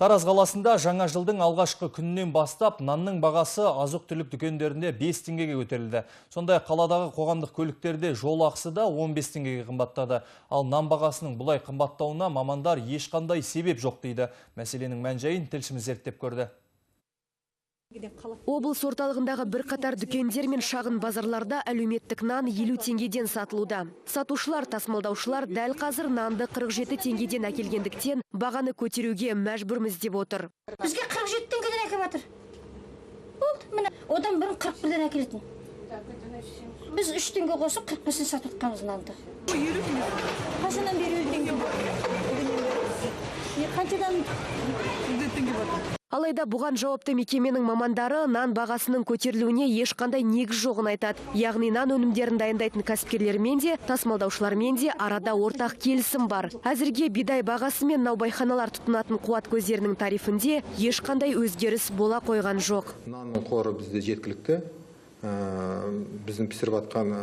Тараз қаласында жаңа жылдың алғашқы күнінен бастап нанның бағасы азық-түлік дүкендерінде 5 теңгеге көтерілді. Сондай қаладағы қоғамдық көліктерде жол ақысы да 15 теңгеге қымбаттады. Ал нан бағасының бұлай қымбаттауына мамандар ешқандай себеп жоқ дейді. Мәселенің мән-жайын тілшіміз зерттеп көрді. Облыс орталығындағы бірқатар дүкендер мен шағын базарларда әлеуметтік нан 50 теңгеден сатылуда. Сатушылар, тасымалдаушылар дәл қазір нанды 47 теңгеден әкелгендіктен бағаны көтеруге мәжбүрміз деп отыр. Бізге 47 теңгеден әкеліп жатыр. Міне, одан бұрын 41-ден әкелетін. Біз 3 теңге қосып 45-ден сатып жатқанбыз нанды. Қашаннан бері 50 теңге қаншадан теңге бар? Алайда бұған жауапты мекеменің мамандары нан бағасының көтерілуіне ешқандай негіз жоғын айтады. Яғни нан өнімдерін дайындайтын кәсіпкерлермен де, тасымалдаушылармен де арада ортақ келісім бар. Әзірге бидай бағасы мен наубайханалар тұтынатын қуат көздерінің тарифінде ешқандай өзгеріс бола қойған жоқ. Нанның қоры бізде жеткілікті. Біздің пісіріп атқан,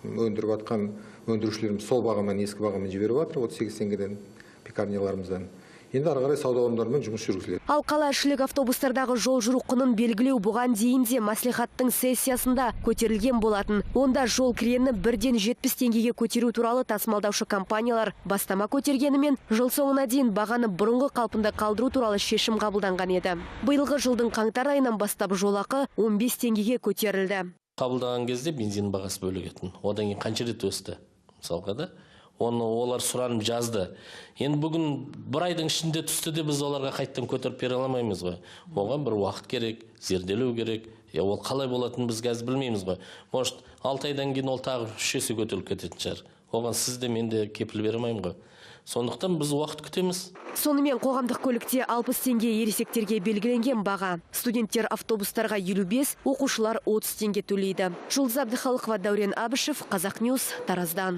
өндіріп атқан өндірушілеріміз сол бағамен, ескі бағамен жіберіп жатыр, 38 теңгеден пекарняларымыздан. Енді ары қарай сауда орындарымен жұмыс жүргізіледі. Ал қалаішілік автобустардағы жол жүру құнын белгілеу бұған дейін де мәслихаттың сессиясында көтерілген болатын. Онда жол кірені 1-ден 70 теңгеге көтеру туралы тасымалдаушы компаниялар бастама көтергенімен, жыл соңына дейін бағаны бұрынғы қалпында қалдыру туралы шешім қабылданған еді. Биылғы жылдың қаңтар айынан бастап жолақы 15 теңгеге көтерілді. Қабылдаған кезде бензин бағасы бөлігетін. Одан кейін қанша рет өсті, мысалға да. Оны олар сұранып жазды. Енді бүгін бір айдың ішінде түсті де біз оларға қайттан көтеріп бере алмаймыз ғой. Оған бір уақыт керек, зерделеу керек. Ол қалай болатынын біз қазір білмейміз ғой. Может, 6 айдан кейін ол тағы 3 есе көтеріліп кететін шығар. Оған сіз де мен де кепіл бере алмаймын ғой. Сондықтан біз уақыт күтеміз. Сонымен қоғамдық көлікте 60 теңге ересектерге белгіленген баға. Студенттер автобустарға 55, оқушылар 30 теңге төлейді. Жұлдыз Әбдіхалықова, Дәурен Абышев, Қазақньюс, Тараздан.